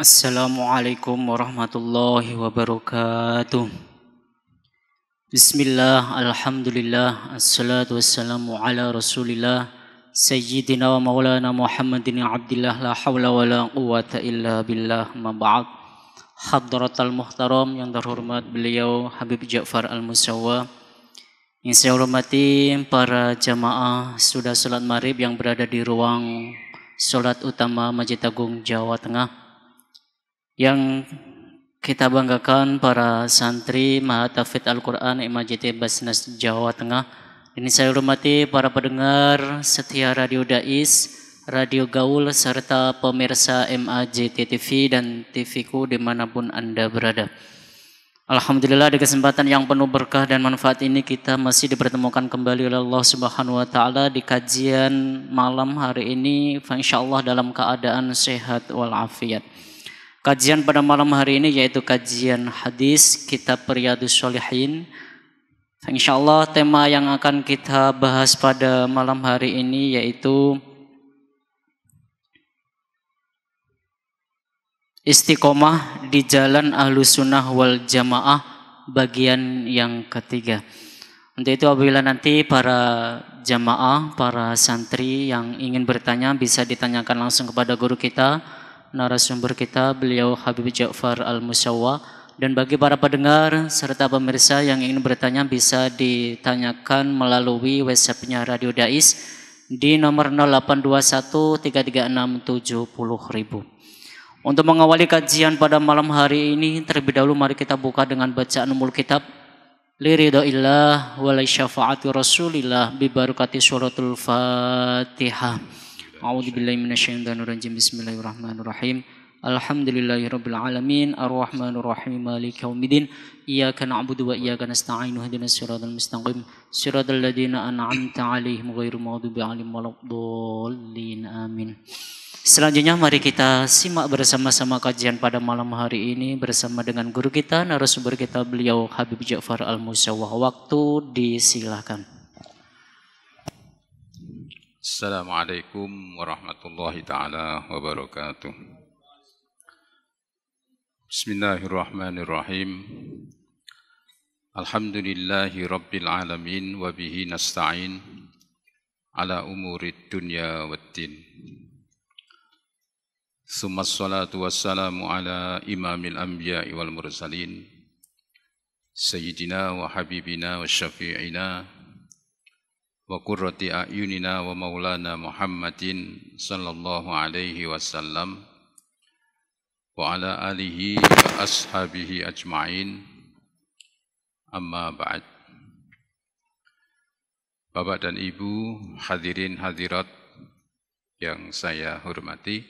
Assalamualaikum warahmatullahi wabarakatuh. Bismillah, alhamdulillah, assalatu wassalamu ala rasulillah Sayyidina wa maulana Muhammadin abdillah la hawla wa la quwata illa billah ma ba'd. Hadratal muhtaram yang terhormat beliau Habib Ja'far Al-Musawwa, yang saya hormati para jamaah sudah salat maghrib yang berada di ruang salat utama Masjid Agung Jawa Tengah, yang kita banggakan para santri Mahatafidz Al-Quran MAJT Basnas Jawa Tengah. Ini saya hormati para pendengar setia Radio Dais, Radio Gaul, serta pemirsa MAJT TV dan TVku dimanapun Anda berada. Alhamdulillah, di kesempatan yang penuh berkah dan manfaat ini kita masih dipertemukan kembali oleh Allah Subhanahu wa taala di kajian malam hari ini, insyaallah dalam keadaan sehat walafiat. Kajian pada malam hari ini yaitu kajian hadis kitab Riyadhus Shalihin. Insyaallah tema yang akan kita bahas pada malam hari ini yaitu istiqomah di jalan Ahlus Sunnah wal Jamaah bagian yang ketiga. Untuk itu apabila nanti para jamaah, para santri yang ingin bertanya bisa ditanyakan langsung kepada guru kita, narasumber kita, beliau Habib Ja'far Al-Musawwa. Dan bagi para pendengar serta pemirsa yang ingin bertanya bisa ditanyakan melalui WhatsApp-nya Radio Dais di nomor 0821 336 70.000. Untuk mengawali kajian pada malam hari ini, terlebih dahulu mari kita buka dengan bacaan umul kitab Liridhaillah wa li syafaati Rasulillah bi barakati suratul Fatihah. A'udzubillahi minasyaitonir rajim. Bismillahirrahmanirrahim. Alhamdulillahirabbil alamin arrahmanir rahim maliki yaumiddin. Iyyaka na'budu wa iyyaka nasta'in ihdinas siratal mustaqim siratal ladzina an'amta 'alaihim ghairil maghdubi 'alaihim waladdallin. Amin. Selanjutnya mari kita simak bersama-sama kajian pada malam hari ini bersama dengan guru kita, narasumber kita, beliau Habib Ja'far Al-Musawwa. Waktu disilakan. Assalamualaikum warahmatullahi ta'ala wabarakatuh. Bismillahirrahmanirrahim. Alhamdulillahi rabbil alamin wa bihi nasta'in ala umurid dunya waddin. Summa salatu wassalamu ala imamil anbiya'i wal mursalin Sayyidina wa habibina wa syafi'ina wa qurrati a'yunina wa maulana Muhammadin sallallahu alaihi wasallam wa ala alihi wa ashabihi ajma'in, amma ba'd. Bapak dan Ibu, hadirin hadirat yang saya hormati,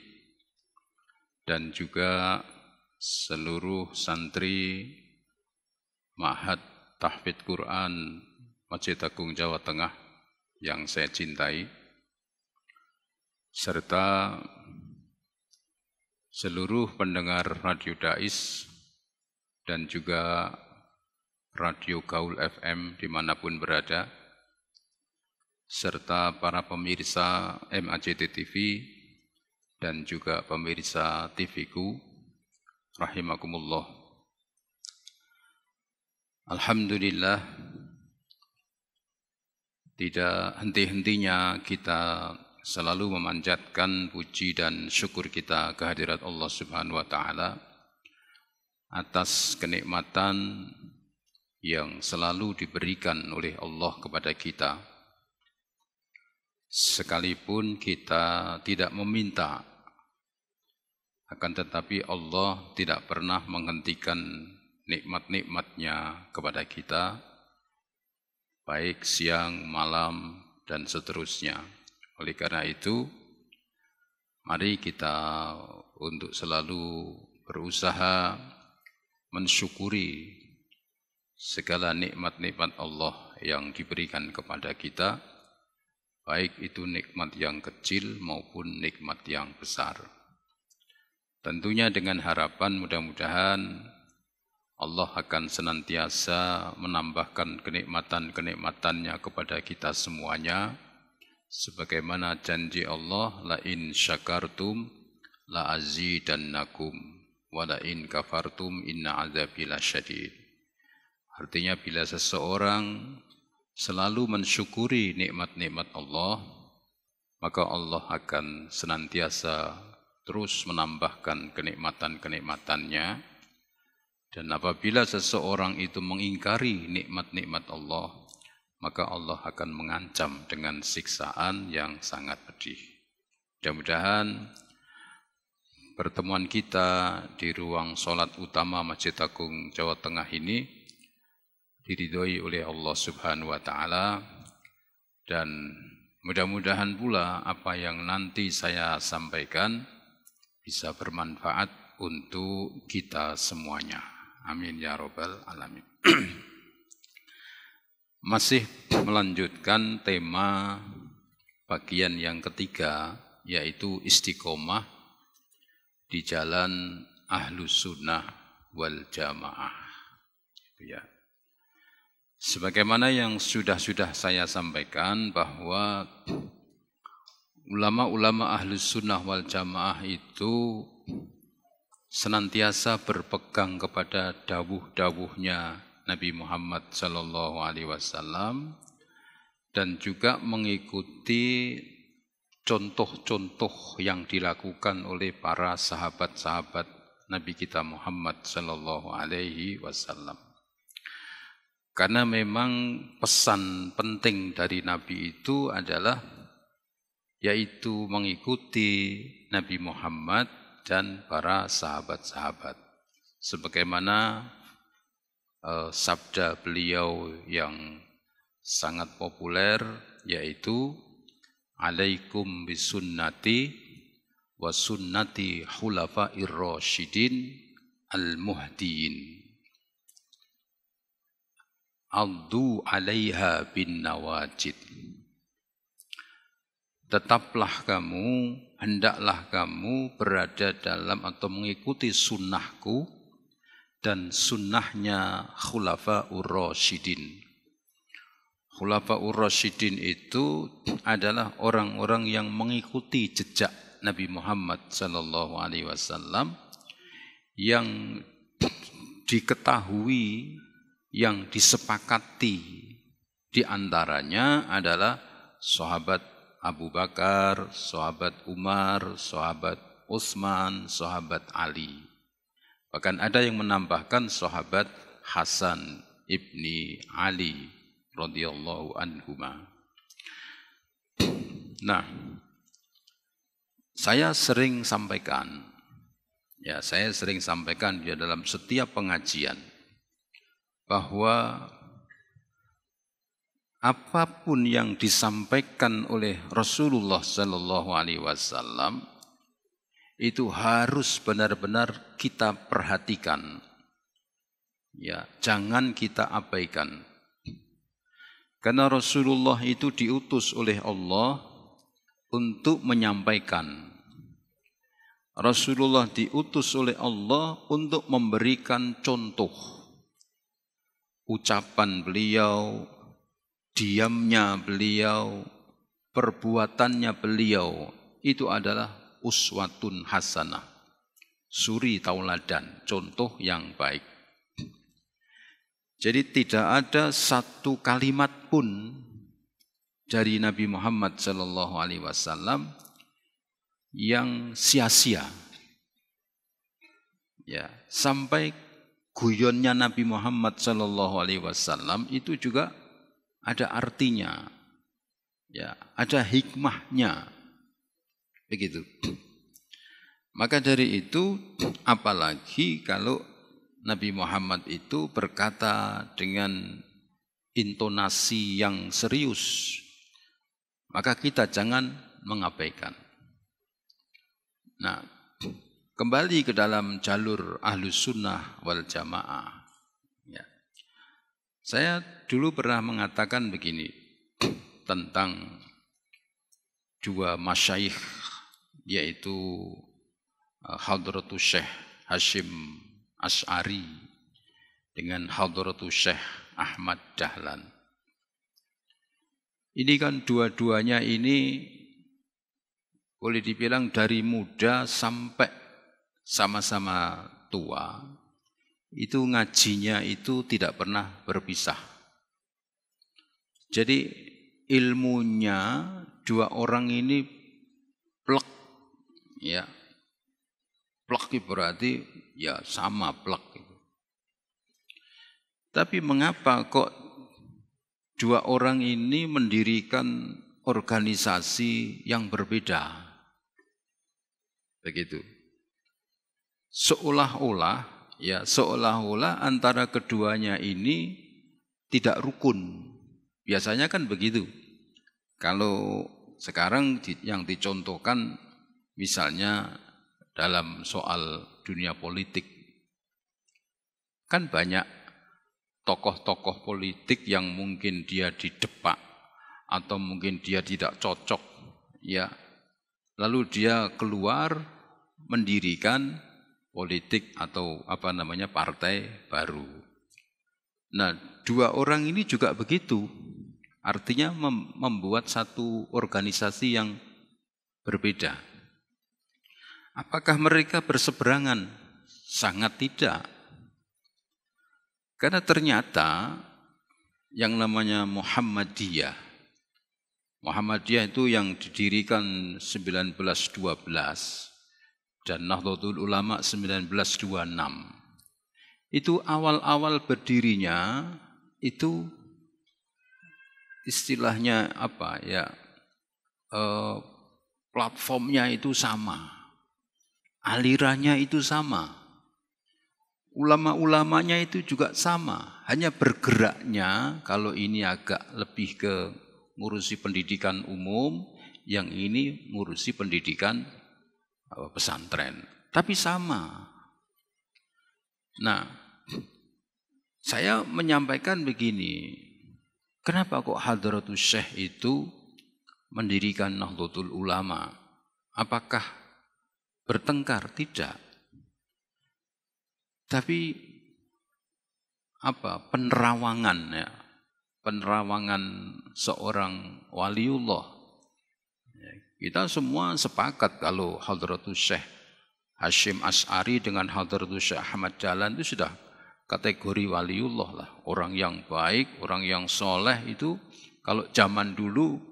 dan juga seluruh santri Ma'had Tahfidz Quran Masjid Agung Jawa Tengah yang saya cintai, serta seluruh pendengar Radio Dais dan juga Radio Gaul FM dimanapun berada, serta para pemirsa MAJT TV dan juga pemirsa TVku, rahimakumullah. Alhamdulillah, tidak henti-hentinya kita selalu memanjatkan puji dan syukur kita kehadirat Allah Subhanahu wa taala atas kenikmatan yang selalu diberikan oleh Allah kepada kita. Sekalipun kita tidak meminta, akan tetapi Allah tidak pernah menghentikan nikmat-nikmatnya kepada kita, baik siang, malam, dan seterusnya. Oleh karena itu, mari kita untuk selalu berusaha mensyukuri segala nikmat-nikmat Allah yang diberikan kepada kita, baik itu nikmat yang kecil maupun nikmat yang besar. Tentunya dengan harapan mudah-mudahan Allah akan senantiasa menambahkan kenikmatan-kenikmatannya kepada kita semuanya, sebagaimana janji Allah, la in syakartum la azidannakum. wa la in kafartum inna adzabi lasyadid. Artinya bila seseorang selalu mensyukuri nikmat-nikmat Allah, maka Allah akan senantiasa terus menambahkan kenikmatan-kenikmatannya. Dan apabila seseorang itu mengingkari nikmat-nikmat Allah, maka Allah akan mengancam dengan siksaan yang sangat pedih. Mudah-mudahan pertemuan kita di ruang sholat utama Masjid Agung Jawa Tengah ini diridhoi oleh Allah Subhanahu wa Ta'ala, dan mudah-mudahan pula apa yang nanti saya sampaikan bisa bermanfaat untuk kita semuanya. Amin ya rabbal alamin. Masih melanjutkan tema bagian yang ketiga, yaitu istiqomah di jalan Ahlus Sunnah wal Jamaah. Ya. Sebagaimana yang sudah saya sampaikan bahwa ulama-ulama Ahlus Sunnah wal Jamaah itu senantiasa berpegang kepada dawuh-dawuhnya Nabi Muhammad sallallahu alaihi wasallam dan juga mengikuti contoh-contoh yang dilakukan oleh para sahabat-sahabat Nabi kita Muhammad sallallahu alaihi wasallam. Karena memang pesan penting dari Nabi itu adalah yaitu mengikuti Nabi Muhammad dan para sahabat-sahabat. Sebagaimana sabda beliau yang sangat populer, yaitu alaikum bisunnati wa sunnati khulafa'ir rasyidin al-muhdiin. Addu 'alaiha bin nawajid. Tetaplah kamu, hendaklah kamu berada dalam atau mengikuti sunnahku dan sunnahnya khulafa'ur rasyidin. Khulafa'ur rasyidin itu adalah orang-orang yang mengikuti jejak Nabi Muhammad sallallahu alaihi wasallam yang diketahui, yang disepakati di antaranya adalah sahabat Abu Bakar, sahabat Umar, sahabat Utsman, sahabat Ali. Bahkan ada yang menambahkan sahabat Hasan ibni Ali radhiyallahu anhuma. Nah, saya sering sampaikan di dalam setiap pengajian bahwa apapun yang disampaikan oleh Rasulullah sallallahu alaihi wasallam itu harus benar-benar kita perhatikan. Ya, jangan kita abaikan. Karena Rasulullah itu diutus oleh Allah untuk menyampaikan. Rasulullah diutus oleh Allah untuk memberikan contoh. Ucapan beliau, diamnya beliau, perbuatannya beliau, itu adalah uswatun hasanah, suri tauladan, contoh yang baik. Jadi tidak ada satu kalimat pun dari Nabi Muhammad sallallahu alaihi wasallam yang sia-sia. Ya, sampai guyonnya Nabi Muhammad sallallahu alaihi wasallam itu juga ada artinya. Ya, ada hikmahnya. Begitu. Maka dari itu, apalagi kalau Nabi Muhammad itu berkata dengan intonasi yang serius, maka kita jangan mengabaikan. Nah, kembali ke dalam jalur Ahlus Sunnah wal Jamaah. Ya. Saya dulu pernah mengatakan begini tentang dua masyayikh, yaitu Hadratus Syekh Hashim Asy'ari dengan Hadratus Syekh Ahmad Dahlan. Ini kan dua-duanya ini boleh dibilang dari muda sampai sama-sama tua, itu ngajinya itu tidak pernah berpisah. Jadi ilmunya dua orang ini plek, ya. Plek berarti ya sama plek. Tapi mengapa kok dua orang ini mendirikan organisasi yang berbeda? Begitu. Seolah-olah antara keduanya ini tidak rukun. Biasanya kan begitu. Kalau sekarang yang dicontohkan misalnya dalam soal dunia politik, kan banyak tokoh-tokoh politik yang mungkin dia didepak atau mungkin dia tidak cocok, ya. Lalu dia keluar mendirikan politik atau partai baru. Nah, dua orang ini juga begitu. Artinya membuat satu organisasi yang berbeda. Apakah mereka berseberangan? Sangat tidak. Karena ternyata yang namanya Muhammadiyah itu yang didirikan 1912 dan Nahdlatul Ulama 1926. Itu awal-awal berdirinya itu istilahnya platformnya itu sama, alirannya itu sama, ulama-ulamanya itu juga sama, hanya bergeraknya kalau ini agak lebih ke ngurusi pendidikan umum, yang ini ngurusi pendidikan pesantren, tapi sama. Nah, saya menyampaikan begini, kenapa kok Hadratus Syekh itu mendirikan Nahdlatul Ulama? Apakah bertengkar? Tidak. Tapi penerawangan, ya, penerawangan seorang waliullah. Kita semua sepakat kalau Hadratus Syekh Hasyim Asy'ari dengan Hadratus Syekh Ahmad Dahlan itu sudah kategori waliullah lah, orang yang baik, orang yang soleh. Itu kalau zaman dulu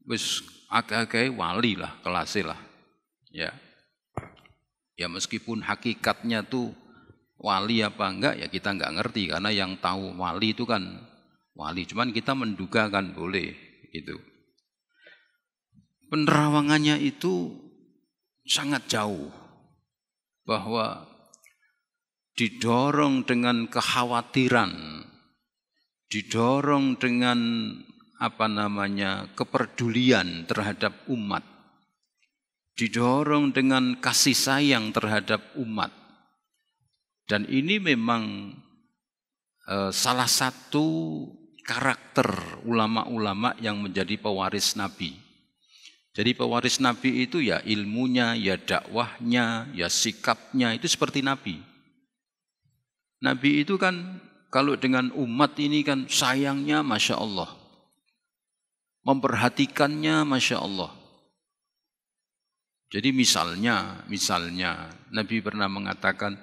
wis agak-agak wali lah, kelasnya lah, ya. Ya meskipun hakikatnya tuh wali apa enggak ya kita enggak ngerti, karena yang tahu wali itu kan wali, cuman kita menduga kan boleh gitu. Penerawangannya itu sangat jauh, bahwa didorong dengan kekhawatiran, didorong dengan kepedulian terhadap umat, didorong dengan kasih sayang terhadap umat. Dan ini memang salah satu karakter ulama-ulama yang menjadi pewaris Nabi. Jadi pewaris Nabi itu ya ilmunya, ya dakwahnya, ya sikapnya itu seperti Nabi. Nabi itu kan kalau dengan umat ini kan sayangnya Masya Allah, memperhatikannya Masya Allah. Jadi misalnya Nabi pernah mengatakan,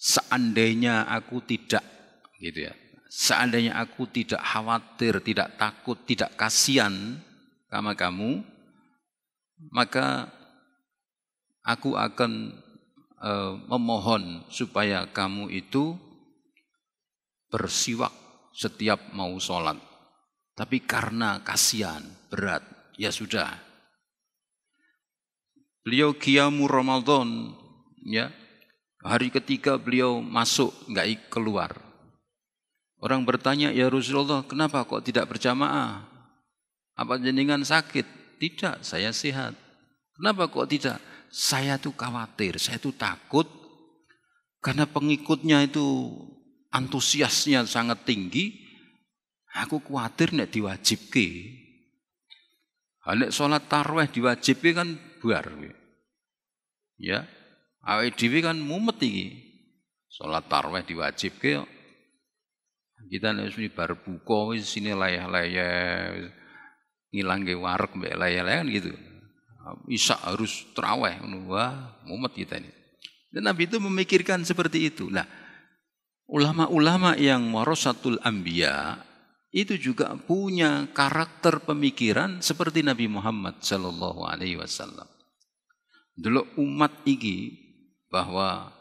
seandainya aku tidak gitu ya, seandainya aku tidak khawatir, tidak takut, tidak kasihan sama kamu, maka aku akan memohon supaya kamu itu bersiwak setiap mau sholat. Tapi karena kasihan, berat, ya sudah. Beliau qiyamul Ramadan, ya, hari ketiga beliau masuk, enggak keluar. Orang bertanya, ya Rasulullah, kenapa kok tidak berjamaah? Apa jenengan sakit? Tidak, saya sehat. Kenapa kok tidak? Saya tuh khawatir, saya tuh takut, karena pengikutnya itu antusiasnya sangat tinggi. Aku khawatir nek diwajibke. Nek sholat tarawih diwajibke kan buar. Ya, awake dhewe kan mumet iki. Sholat tarawih diwajibke, kita nek bar buka wis sine layah-layah, ngilangke wareg mbek layah-layah kan gitu. Isya harus tarawih, wah mumet kita ini. Dan Nabi itu memikirkan seperti itu. Nah, ulama-ulama yang warasatul anbiya itu juga punya karakter pemikiran seperti Nabi Muhammad sallallahu alaihi wasallam. Dulu umat iki bahwa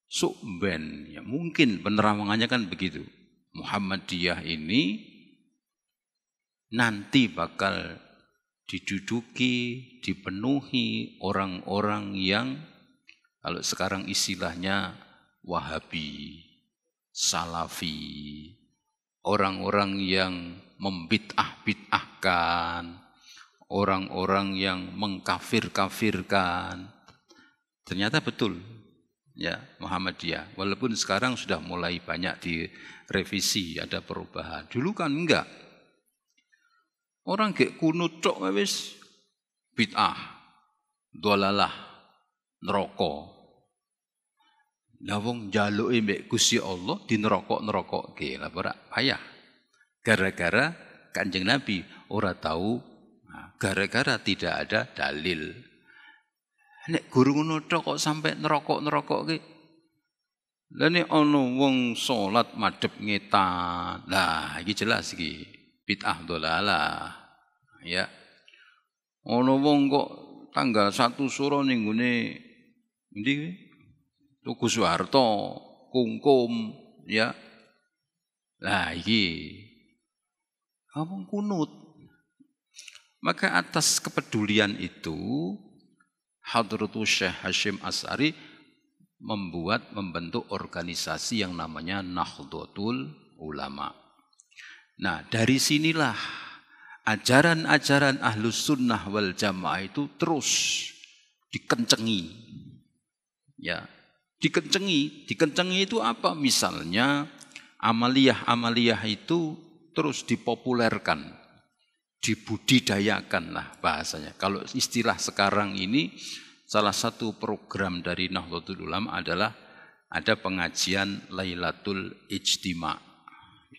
sukben, ya mungkin penerangannya kan begitu. Muhammadiyah ini nanti bakal diduduki, dipenuhi orang-orang yang kalau sekarang istilahnya Wahabi, Salafi, orang-orang yang membid'ah-bid'ahkan, orang-orang yang mengkafir-kafirkan. Ternyata betul, ya Muhammadiyah. Walaupun sekarang sudah mulai banyak direvisi, ada perubahan. Dulu kan enggak. Orang gek kunut tok wis bid'ah, dolalah, neraka. Lah wong njaluke mbek Gusti Allah di neraka-neraka lah ora payah. Gara-gara Kanjeng Nabi ora tahu, gara-gara tidak ada dalil. Nek guru ngono tok kok sampai neraka-neraka ki. Lah nek ana wong salat madhep ngetan. Lah iki jelas iki bid'ah dolalah. Ya. Ana wong kok tanggal 1 Suro ning gone endi kuwi? Tugu Soeharto, kungkum, ya. Lah iki ngomong kunut. Maka atas kepedulian itu Hadratus Syekh Hasyim Asy'ari membentuk organisasi yang namanya Nahdlatul Ulama. Nah, dari sinilah ajaran-ajaran Ahlus Sunnah wal Jamaah itu terus dikencengi. Ya. Dikencengi itu apa? Misalnya amaliyah itu terus dipopulerkan, dibudidayakan lah bahasanya. Kalau istilah sekarang ini salah satu program dari Nahdlatul Ulama adalah ada pengajian Lailatul Ijtima,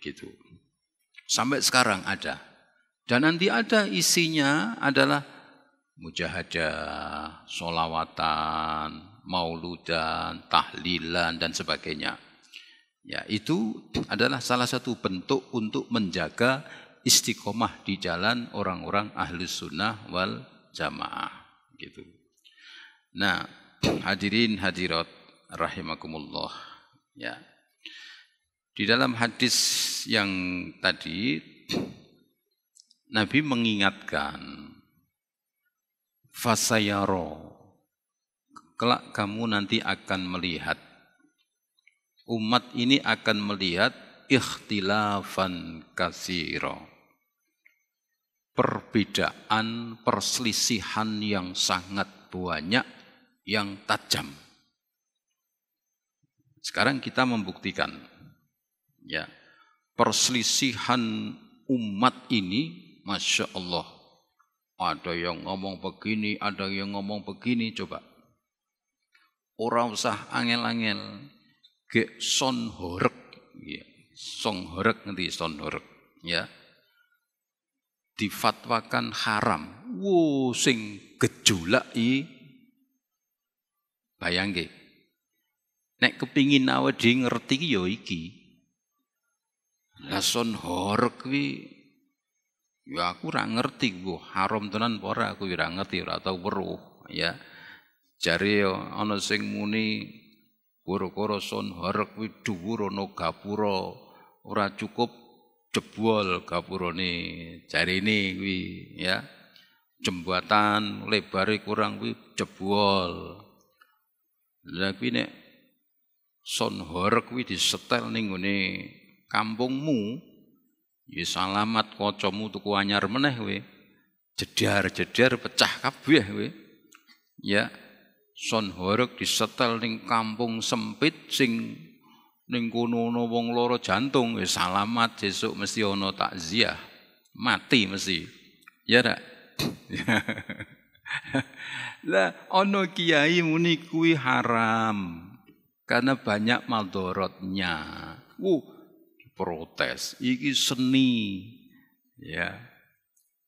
gitu. Sampai sekarang ada. Dan nanti ada isinya adalah mujahadah, sholawatan, mauludan, tahlilan, dan sebagainya. Ya, itu adalah salah satu bentuk untuk menjaga istiqomah di jalan orang-orang Ahlus Sunnah wal Jamaah. Gitu. Nah, hadirin hadirat rahimakumullah. Ya. Di dalam hadis yang tadi Nabi mengingatkan fasayaro, kelak kamu nanti akan melihat, umat ini akan melihat ikhtilafan katsira, perbedaan, perselisihan yang sangat banyak, yang tajam. Sekarang kita membuktikan, ya, perselisihan umat ini, Masya Allah, ada yang ngomong begini, ada yang ngomong begini, coba. Orang usah angel-angel, ge son horek, ya. Song horek nanti son horek, ya. Difatwakan haram. Wo sing gejolak i bayangke. Nek kepingin awake dhewe ngerti ki ya iki. Lah son horek kuwi ya aku ora ngerti ku haram tenan apa ora, aku ora ngerti, ora tau weruh, ya. Jare ana sing muni gara-gara son horek kuwi dhuwur ana gapura, ora cukup jebol gapurane, jarine kuwi, ya. Jembatan lebare kurang kuwi jebol. Lah kuwi nek son horek kuwi disetel ning ngene kampungmu, ya salamat kancamu tuku anyar meneh kowe. Jedar-jedar pecah kabeh kowe. Ya, son horek disetel ning kampung sempit sing ning kono ana wong lara jantung, ya salamat sesuk mesti ana takziah. Mati mesti. Ya rak. Lah ana kiai muni kuwi haram karena banyak madharatnya. Protes, iki seni, ya.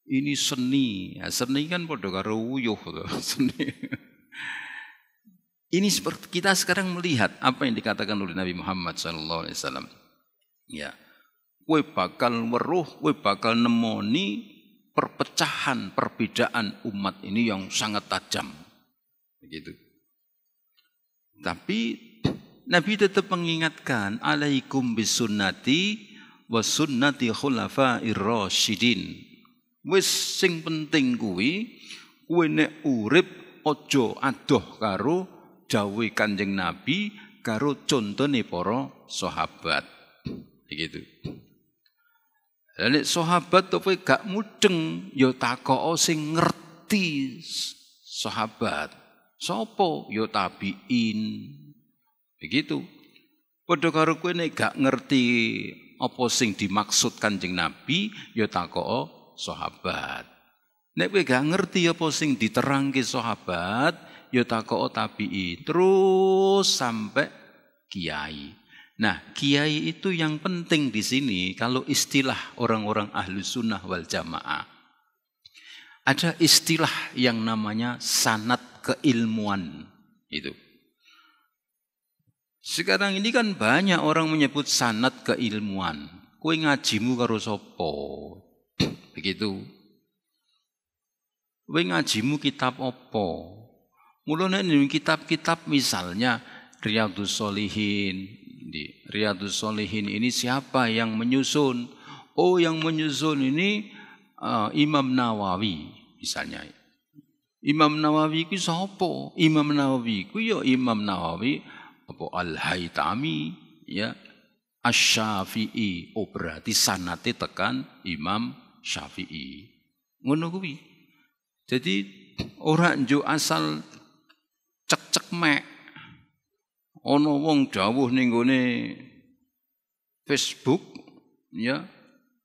Ini seni. Ya, seni kan padha karo uyuh to, seni. Ini seperti kita sekarang melihat apa yang dikatakan oleh Nabi Muhammad SAW. Ya, kowe bakal weruh, kowe bakal nemoni perpecahan, perbedaan umat ini yang sangat tajam. Begitu. Tapi Nabi tetap mengingatkan, alaikum bisunnati wa sunnati khulafa'ir rasyidin. Wis sing penting kuwi kowe nek urip aja adoh karo dawuh Kanjeng Nabi karo contone para sahabat. Begitu. Lah nek sahabat kowe gak mudeng ya takok sing ngerti sahabat. Sopo? Ya tabiin. Begitu. Padha karo kowe nek gak ngerti apa sing dimaksud Kanjeng Nabi ya takok sahabat. Nek kowe gak ngerti apa sing diterangke sahabat ya takok tabiin. Terus sampai kiai. Nah, kiai itu yang penting di sini kalau istilah orang-orang ahlu sunnah wal jamaah. Ada istilah yang namanya sanad keilmuan. Itu. Sekarang ini kan banyak orang menyebut sanad keilmuan. Kowe ngajimu karo sapa? Begitu. Kowe ngajimu kitab apa? Mulane ning kitab-kitab misalnya Riyadhus Shalihin. Di Riyadhus Shalihin ini siapa yang menyusun? Oh, yang menyusun ini Imam Nawawi misalnya. Imam Nawawi ku sapa? Imam Nawawi ku ya Imam Nawawi apa Al-Haytami ya Asy-Syafi'i. Oh, berarti sanate tekan Imam Syafi'i. Ngono kuwi. Jadi ora njuk asal cek-cek mek. Ono wong dawuh ning gone Facebook ya.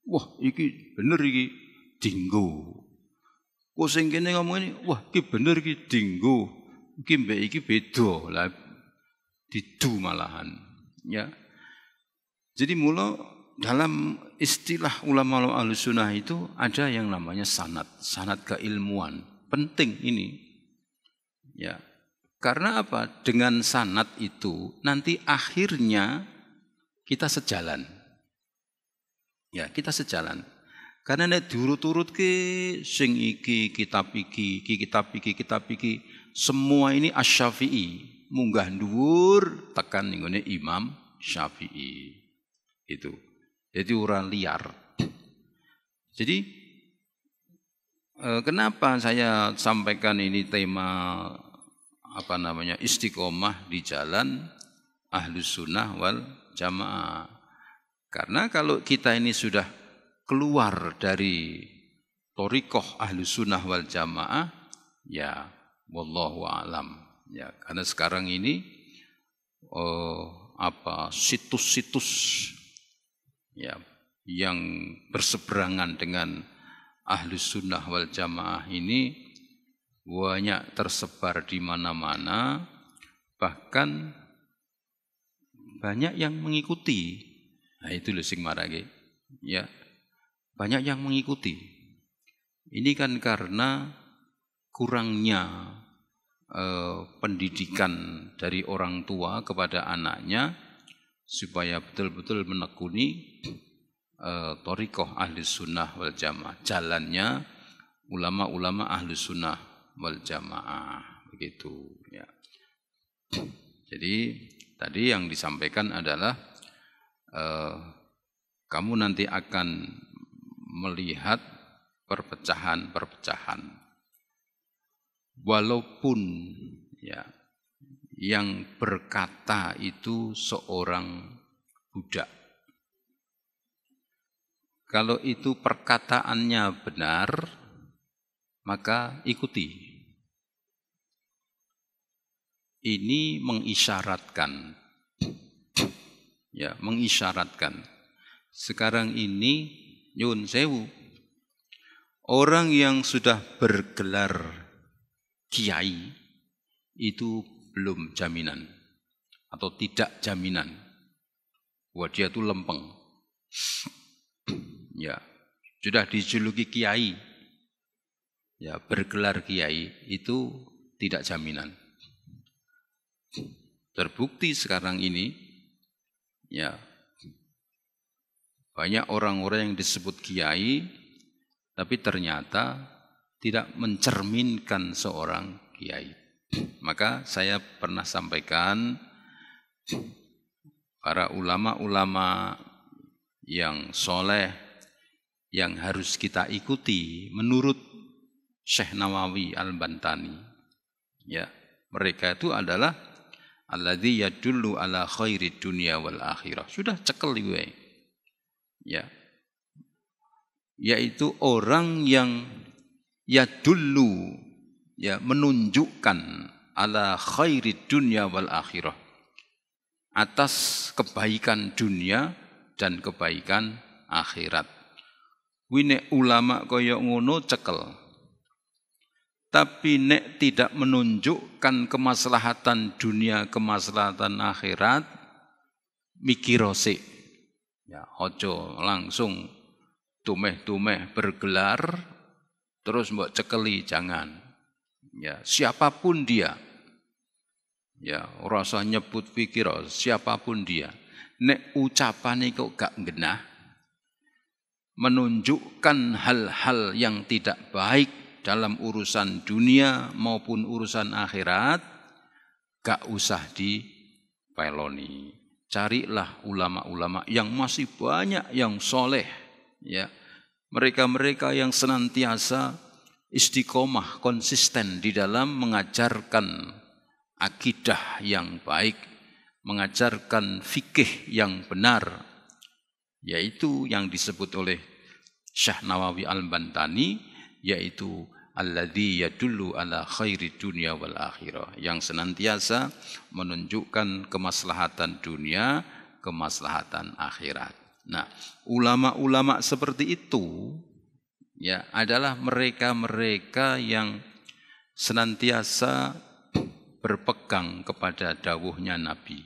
Wah, iki bener iki dinggo. Kok sing kene ngomong ini, wah iki bener iki dinggo. Iki mbek iki beda lah. Didu malahan ya. Jadi mula dalam istilah ulama Ahlussunnah itu ada yang namanya sanad keilmuan. Penting ini. Ya. Karena apa? Dengan sanad itu nanti akhirnya kita sejalan. Ya, kita sejalan. Karena nek diurut-urut ke sing iki kitab iki, kitab iki, semua ini Asy-Syafi'i, munggah dhuwur tekan ning ngene Imam Syafi'i. Itu. Jadi orang liar. Jadi kenapa saya sampaikan ini tema istiqomah di jalan Ahlus Sunnah wal Jamaah. Karena kalau kita ini sudah keluar dari thariqah Ahlus Sunnah wal Jamaah, ya wallahu a'lam. Ya, karena sekarang ini situs-situs ya yang berseberangan dengan Ahlus Sunnah wal Jamaah ini banyak tersebar di mana-mana, bahkan banyak yang mengikuti. Nah, itu lho sing marake. Ya. Banyak yang mengikuti. Ini kan karena kurangnya pendidikan dari orang tua kepada anaknya supaya betul-betul menekuni thariqah Ahlus Sunnah wal Jamaah, jalannya ulama-ulama Ahlus Sunnah wal Jamaah, begitu ya. Jadi tadi yang disampaikan adalah kamu nanti akan melihat perpecahan-perpecahan, walaupun ya yang berkata itu seorang budak. Kalau itu perkataannya benar, maka ikuti. Ini mengisyaratkan, ya mengisyaratkan. Sekarang ini nyun sewu, orang yang sudah bergelar kiai itu belum jaminan atau tidak jaminan bahwa dia itu lempeng. Ya, sudah dijuluki kiai, ya bergelar kiai itu tidak jaminan. Terbukti sekarang ini, ya, banyak orang-orang yang disebut kiai, tapi ternyata tidak mencerminkan seorang kiai. Maka saya pernah sampaikan, para ulama-ulama yang soleh, yang harus kita ikuti menurut Syekh Nawawi Al-Bantani, ya, mereka itu adalah alladzi yadullu ala khairid dunya wal akhirah. Sudah cekel gue. Ya. Yaitu orang yang yadullu, ya, menunjukkan ala khairid dunya wal akhirah, atas kebaikan dunia dan kebaikan akhirat. Wine ulama kaya ngono cekel. Tapi nek tidak menunjukkan kemaslahatan dunia, kemaslahatan akhirat, mikiro sik. Ya, ojo langsung tumeh-tumeh bergelar terus mbok cekeli, jangan. Ya, siapapun dia. Ya, ora usah nyebut pikir, siapapun dia. Nek ucapane kok gak genah, menunjukkan hal-hal yang tidak baik dalam urusan dunia maupun urusan akhirat, gak usah dipeloni. Carilah ulama-ulama yang masih banyak yang soleh, ya. Mereka-mereka yang senantiasa istiqomah, konsisten di dalam mengajarkan akidah yang baik, mengajarkan fikih yang benar, yaitu yang disebut oleh Syekh Nawawi Al-Bantani, yaitu alladzi yadullu ala khairi dunya wal akhirah, yang senantiasa menunjukkan kemaslahatan dunia, kemaslahatan akhirat. Nah, ulama-ulama seperti itu, ya, adalah mereka-mereka yang senantiasa berpegang kepada dawuhnya Nabi.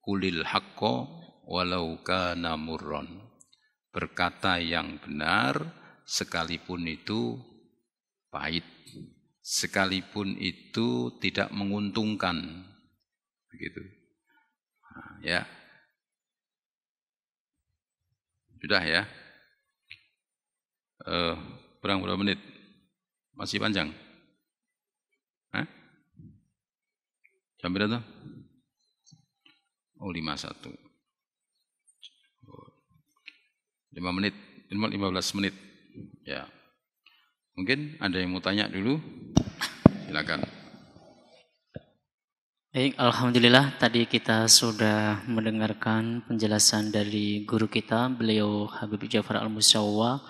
Qulil haqqo walau kana murron. Berkata yang benar sekalipun itu pahit, sekalipun itu tidak menguntungkan. Begitu. Nah, ya. Sudah ya. Kurang berapa menit? Masih panjang? Hah? Jam berapa? Oh, 51. 5 menit, 15 menit. Ya. Mungkin ada yang mau tanya dulu? Silakan. Baik, alhamdulillah tadi kita sudah mendengarkan penjelasan dari guru kita, beliau Habib Ja'far Al-Musawwa.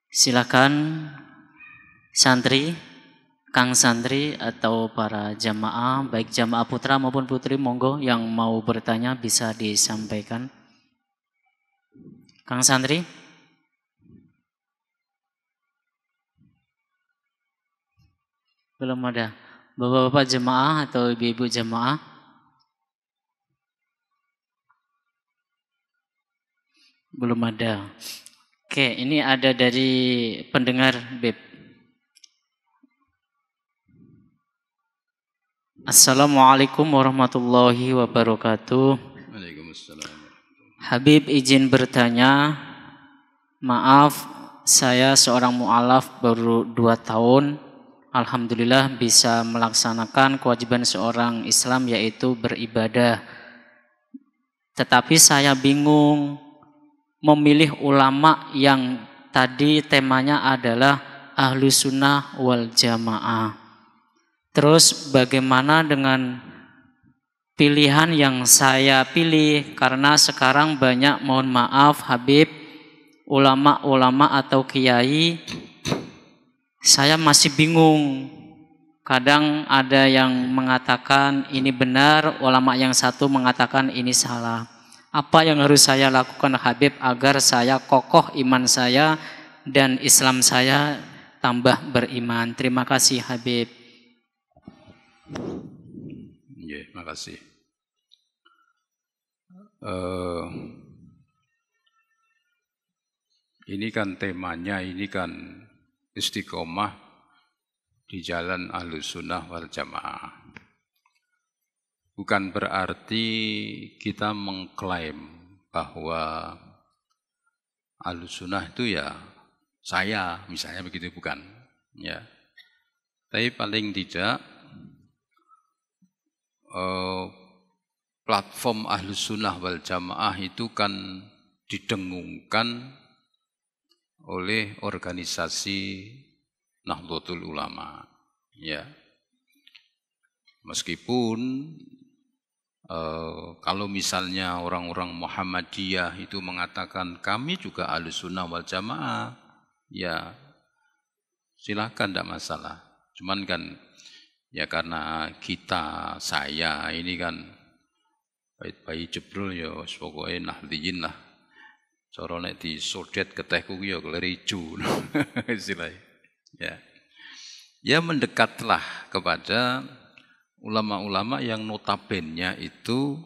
Silakan santri, Kang santri atau para jamaah, baik jamaah putra maupun putri, monggo yang mau bertanya bisa disampaikan. Kang santri? Belum ada. Bapak-bapak jemaah atau ibu-ibu jemaah? Belum ada. Oke, ini ada dari pendengar BEP. Assalamualaikum warahmatullahi wabarakatuh. Waalaikumsalam. Habib izin bertanya, maaf saya seorang mu'alaf baru 2 tahun. Alhamdulillah bisa melaksanakan kewajiban seorang Islam yaitu beribadah. Tetapi saya bingung memilih ulama yang tadi temanya adalah ahlu sunnah wal jamaah. Terus bagaimana dengan pilihan yang saya pilih? Karena sekarang banyak, mohon maaf Habib, ulama-ulama atau kiai, saya masih bingung. Kadang ada yang mengatakan ini benar, ulama yang satu mengatakan ini salah. Apa yang harus saya lakukan Habib agar saya kokoh iman saya dan Islam saya tambah beriman? Terima kasih Habib. Ya, makasih. Ini kan temanya, ini kan istiqomah di jalan Ahlus Sunnah wal Jamaah. bukan berarti kita mengklaim bahwa Ahlussunnah itu ya saya, misalnya begitu, bukan. Ya. Tapi paling tidak platform Ahlussunnah wal Jamaah itu kan didengungkan oleh organisasi Nahdlatul Ulama. Ya. Meskipun kalau misalnya orang-orang Muhammadiyah itu mengatakan kami juga Ahlussunnah wal Jamaah, ya silakan, tidak masalah. Cuman kan ya karena saya ini kan bayi jebrol ya pokoknya nahdiyin lah. Cara nek disodet ketehku ya kelericu istilahnya. Ya. Ya mendekatlah kepada ulama-ulama yang notabene itu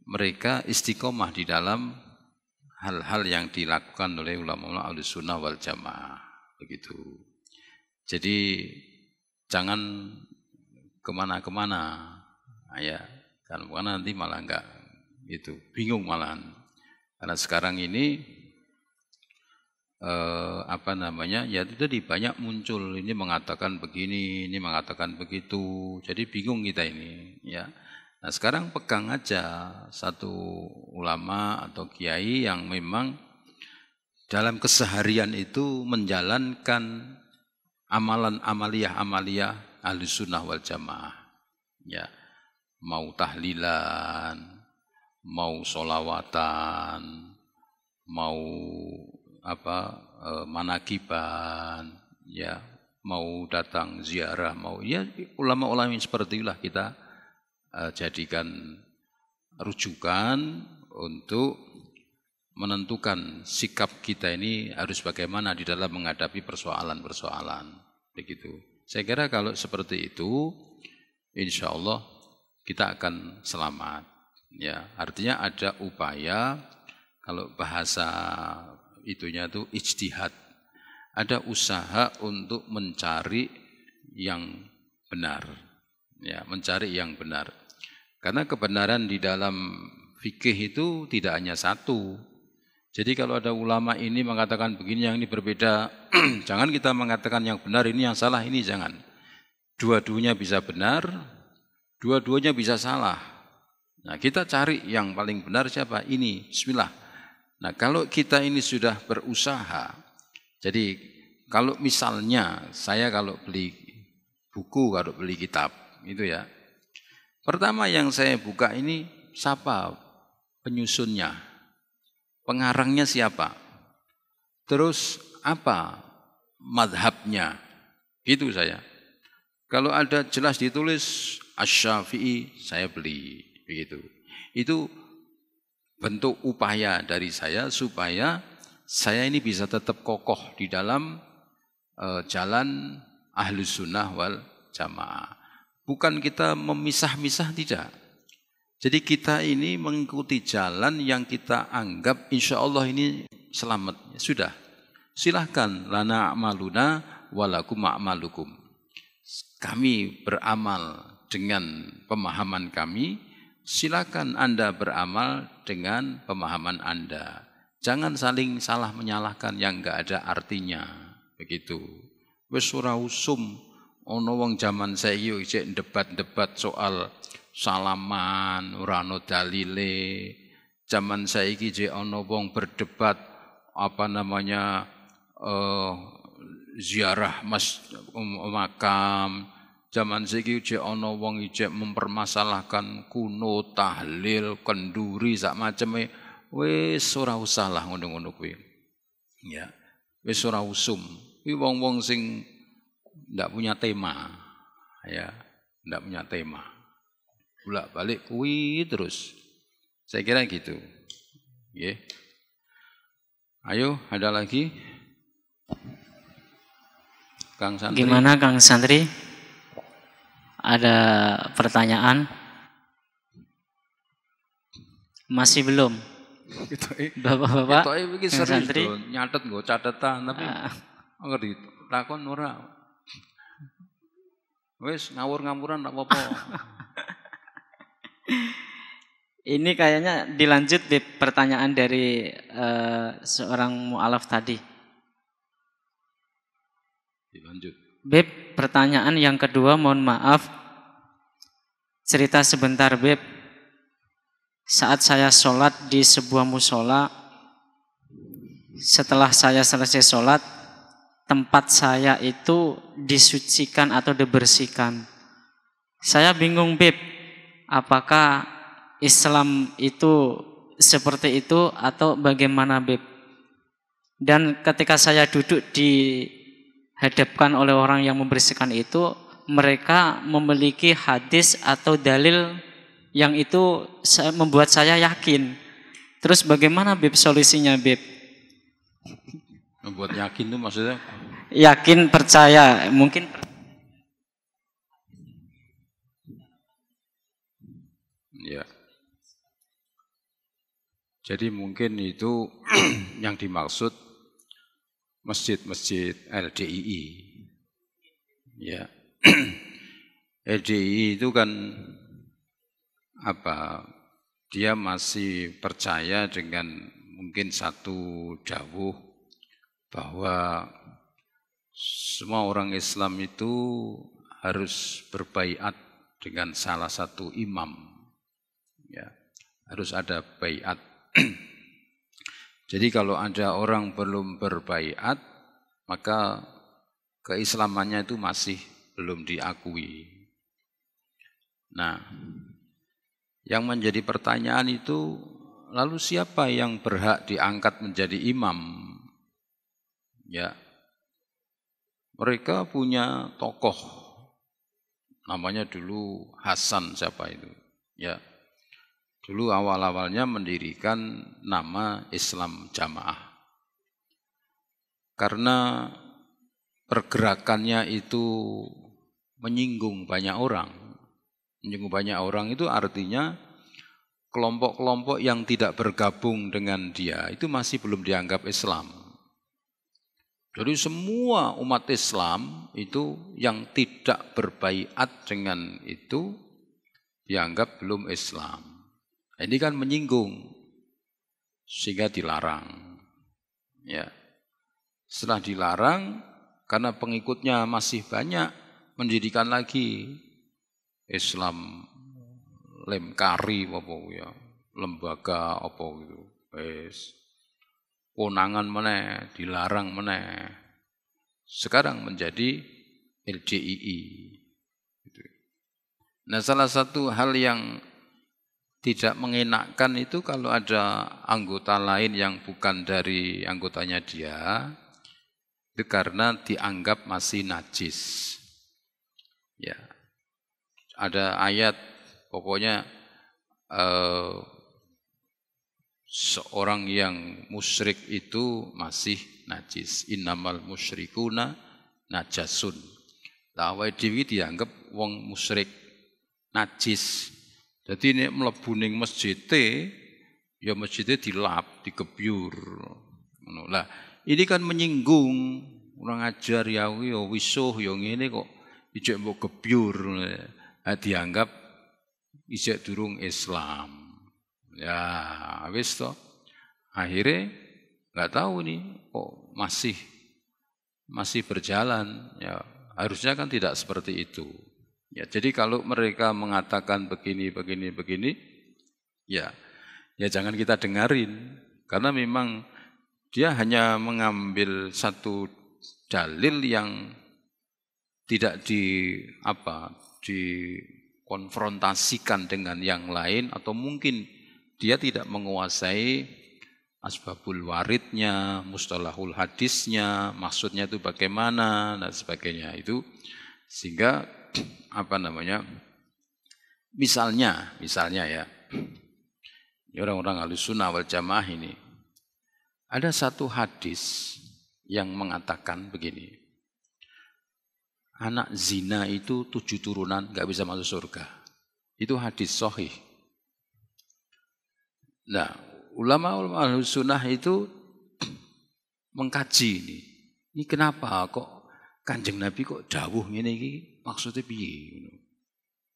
mereka istiqomah di dalam hal-hal yang dilakukan oleh ulama-ulama Ahlussunnah wal Jamaah, begitu. Jadi jangan kemana-kemana, ya, karena nanti malah enggak itu bingung malahan. Karena sekarang ini ya itu tadi banyak muncul, ini mengatakan begini, ini mengatakan begitu, jadi bingung kita ini, ya. Nah sekarang pegang aja satu ulama atau kiai yang memang dalam keseharian itu menjalankan amalan amaliyah Ahlussunnah wal Jamaah, ya, mau tahlilan, mau sholawatan, mau manakiban, ya, mau datang ziarah, mau ya ulama-ulama yang seperti itulah kita jadikan rujukan untuk menentukan sikap kita ini harus bagaimana di dalam menghadapi persoalan-persoalan, begitu. Saya kira kalau seperti itu, insya Allah kita akan selamat. Ya, artinya ada upaya, kalau bahasa itunya itu ijtihad, ada usaha untuk mencari yang benar, ya, mencari yang benar. Karena kebenaran di dalam fikih itu tidak hanya satu. Jadi kalau ada ulama ini mengatakan begini, yang ini berbeda, jangan kita mengatakan yang benar ini yang salah ini, jangan. Dua-duanya bisa benar, dua-duanya bisa salah. Nah kita cari yang paling benar siapa? Ini, bismillah. Nah kalau kita ini sudah berusaha, jadi kalau misalnya saya kalau beli buku, kalau beli kitab, itu ya, pertama yang saya buka ini siapa penyusunnya, pengarangnya siapa, terus apa madhabnya, itu saya. Kalau ada jelas ditulis Asy-Syafi'i, saya beli, begitu. Itu bentuk upaya dari saya supaya saya ini bisa tetap kokoh di dalam jalan Ahlussunnah wal Jamaah. Bukan kita memisah-misah, tidak. Jadi kita ini mengikuti jalan yang kita anggap insya Allah ini selamat. Sudah, silahkan lana a'maluna walakum a'malukum. Kami beramal dengan pemahaman kami, silakan Anda beramal dengan pemahaman Anda. Jangan saling salah menyalahkan yang enggak ada artinya, begitu. Wis ora usum ana wong zaman saiki isih debat-debat soal salaman, ora ana dalile. Zaman saiki isih ana wong berdebat ziarah makam. Zaman saiki jek ana wong ijek mempermasalahkan kuno, tahlil, kenduri sak maceme. Wis ora usah lah ngono-ngono kuwi. Ya. Wis ora usum. Kuwi wong-wong sing ndak punya tema. Ya, ndak punya tema. Bolak-balik kuwi terus. Saya kira gitu. Nggih. Ayo, ada lagi? Kang Santri. Gimana Kang Santri? Ada pertanyaan? Masih belum? Bapak-bapak, Kang Santri nyatet nggo catatan tapi ngerti takon ora. Wis ngawur-ngawuran tak apa-apa. Ini kayaknya dilanjut di pertanyaan dari seorang mu'alaf tadi. Dilanjut. Beb, pertanyaan yang kedua, mohon maaf. Cerita sebentar, Beb. Saat saya sholat di sebuah musola, setelah saya selesai sholat, tempat saya itu disucikan atau dibersihkan. Saya bingung, Beb. Apakah Islam itu seperti itu atau bagaimana, Beb? Dan ketika saya duduk dihadapkan oleh orang yang membersihkan itu, mereka memiliki hadis atau dalil yang itu membuat saya yakin. Terus bagaimana, Beb, solusinya, Beb? Membuat yakin itu maksudnya? Yakin, percaya, mungkin. Ya. Jadi mungkin itu yang dimaksud masjid-masjid LDII. Ya. LDII itu kan apa? Dia masih percaya dengan mungkin satu dawuh bahwa semua orang Islam itu harus berbaiat dengan salah satu imam. Ya, harus ada baiat. Jadi kalau ada orang belum berbaiat, maka keislamannya itu masih belum diakui. Nah, yang menjadi pertanyaan itu, lalu siapa yang berhak diangkat menjadi imam? Ya, mereka punya tokoh, namanya dulu Hasan siapa itu? Ya, dulu awal-awalnya mendirikan nama Islam Jamaah. Karena pergerakannya itu menyinggung banyak orang. Menyinggung banyak orang itu artinya kelompok-kelompok yang tidak bergabung dengan dia itu masih belum dianggap Islam. Jadi semua umat Islam itu yang tidak berbaiat dengan itu dianggap belum Islam. Ini kan menyinggung sehingga dilarang. Ya. Setelah dilarang karena pengikutnya masih banyak, mendirikan lagi Islam Lemkari apa ya, lembaga apa gitu. Wes konangan meneh, dilarang meneh. Sekarang menjadi LDII. Nah, salah satu hal yang tidak mengenakkan itu kalau ada anggota lain yang bukan dari anggotanya dia, itu karena dianggap masih najis. Ya, ada ayat pokoknya seorang yang musyrik itu masih najis. Innamal musyrikuna najasun. Lah awake dhewe dianggap wong musyrik najis. Jadi nek mlebu ning masjide ya masjide dilap, digebyur. Ngono. Lah ini kan menyinggung orang ajar ya wisuh ya ngene kok ijek mbok gebyur. Dianggap ijek durung Islam. Ya, wis toh. Akhirnya nggak tahu nih kok masih berjalan. Ya, harusnya kan tidak seperti itu. Ya, jadi kalau mereka mengatakan begini, ya jangan kita dengarin, karena memang dia hanya mengambil satu dalil yang tidak dikonfrontasikan dengan yang lain, atau mungkin dia tidak menguasai asbabul waridnya, mustalahul hadisnya, maksudnya itu bagaimana dan sebagainya itu, sehingga misalnya ya, orang-orang Ahlussunnah wal Jamaah ini ada satu hadis yang mengatakan begini, anak zina itu 7 turunan nggak bisa masuk surga. Itu hadis sahih. Nah, ulama Ahlussunnah itu mengkaji ini. Ini kenapa kok Kanjeng Nabi kok dawuh ngene iki, maksudnya piye?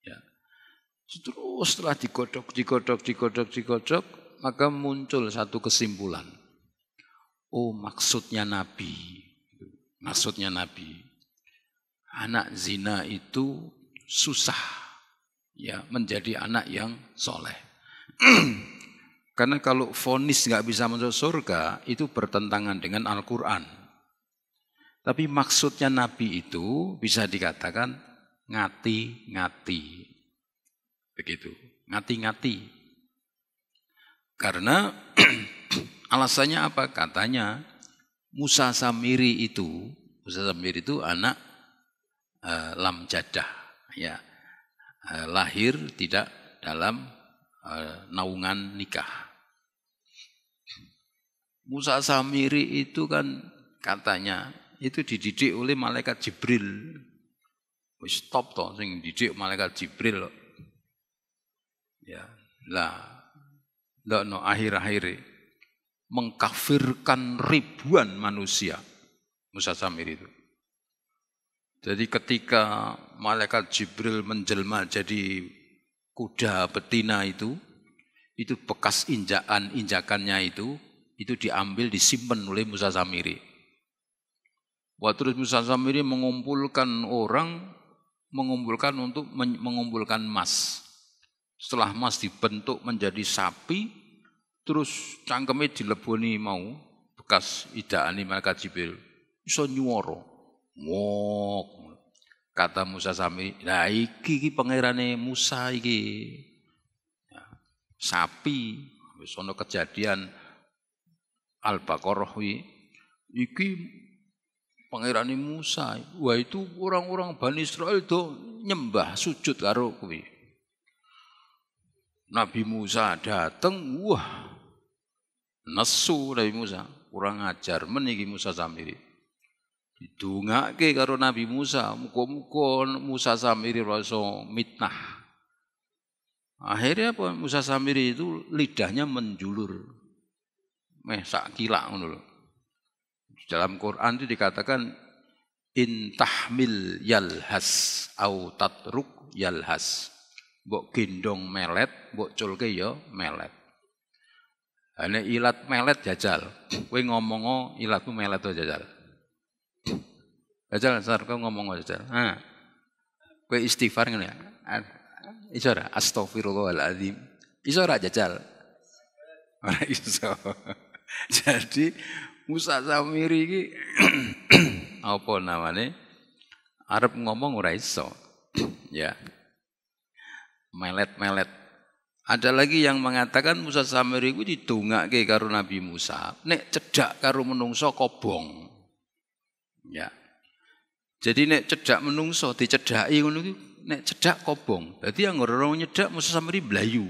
Ya. Terus setelah digodok, maka muncul satu kesimpulan. Oh, maksudnya Nabi. Maksudnya Nabi. Anak zina itu susah ya menjadi anak yang soleh. Karena kalau vonis nggak bisa masuk surga, itu bertentangan dengan Al-Quran. Tapi maksudnya Nabi itu bisa dikatakan ngati-ngati. Begitu, ngati-ngati. Karena alasannya apa? Katanya Musa Samiri itu anak lamjadah, ya, lahir tidak dalam naungan nikah. Musa Samiri itu kan katanya itu dididik oleh malaikat Jibril. Wis top toh sing didik malaikat Jibril. Ya, lah, no akhir-akhir mengkafirkan ribuan manusia Musa Samiri itu. Jadi ketika malaikat Jibril menjelma jadi kuda betina itu bekas injakannya itu diambil disimpan oleh Musa Samiri. Terus Musa Samiri mengumpulkan emas. Setelah emas dibentuk menjadi sapi, terus cangkeme dileboni mau bekas idaan malaikat Jibril. Iso nyuwara. Ngok. Kata Musa Samiri, "Lah iki pangerane Musa iki." Ya, sapi. Wis ana kejadian Al-Baqarah iki pangerane Musa. Wah, itu orang-orang Bani Israel do nyembah sujud karo kuwi. Nabi Musa datang, wah, nesu Nabi Musa, kurang ajar meniki Musa Samiri. Didungake karo Nabi Musa, muga-muga Musa Samiri rasa mitnah. Akhirnya apa? Musa Samiri itu lidahnya menjulur, sak kilak ngono lho. Dalam Quran itu dikatakan in tahmil yalhas au tatruk yalhas. Mbok gendong melet, mbok culke ya melet. Ane ilat melet jajal. Kowe ngomong ilatmu melet to jajal. Jajal sar kowe ngomong jajal. Ha. Kowe istighfar ngene ya. Iso ora? Astagfirullahaladzim. Iso ora jajal? Ora iso. Jadi Musa Samiri iki apa namanya? Arep ngomong ora iso. Ya. Melet-melet. Ada lagi yang mengatakan Musa Samiri itu didongake karo Nabi Musa. Nek cedak karo menungso kobong. Ya. Jadi nek cedak menungso dicedaki ngono iki nek cedak kobong. Dadi anggere ora nyedak Musa Samiri blayu.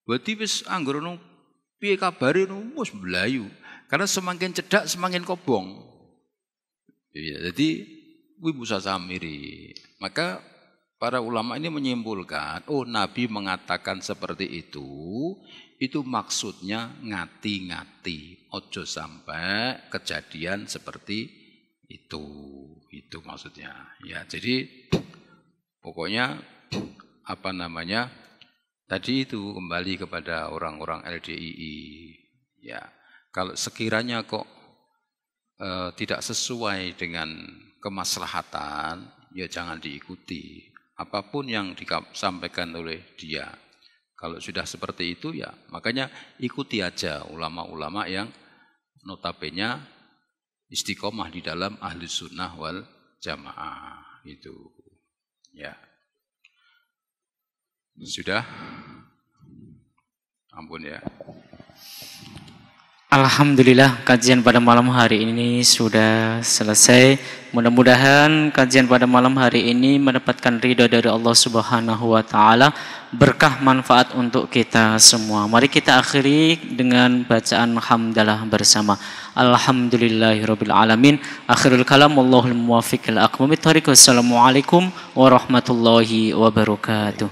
Berarti wis anggere ono piye kabare wis blayu. Karena semakin cedak semakin kobong. Ya, jadi kuwi Musa Samiri. Maka para ulama ini menyimpulkan, oh Nabi mengatakan seperti itu maksudnya ngati-ngati. Ojo sampai kejadian seperti itu maksudnya. Ya, jadi pokoknya apa namanya, tadi itu kembali kepada orang-orang LDII. Ya, kalau sekiranya kok tidak sesuai dengan kemaslahatan, ya jangan diikuti. Apapun yang disampaikan oleh dia. Kalau sudah seperti itu ya makanya ikuti aja ulama-ulama yang notabene istiqomah di dalam ahli sunnah wal jamaah itu. Ya. Sudah? Ampun ya. Alhamdulillah kajian pada malam hari ini sudah selesai. Mudah-mudahan kajian pada malam hari ini mendapatkan ridha dari Allah Subhanahu wa taala, berkah manfaat untuk kita semua. Mari kita akhiri dengan bacaan hamdalah bersama. Alhamdulillahirabbil alamin. Akhirul kalam wallahul muwaffiq ila aqwamit thariq. Wassalamualaikum warahmatullahi wabarakatuh.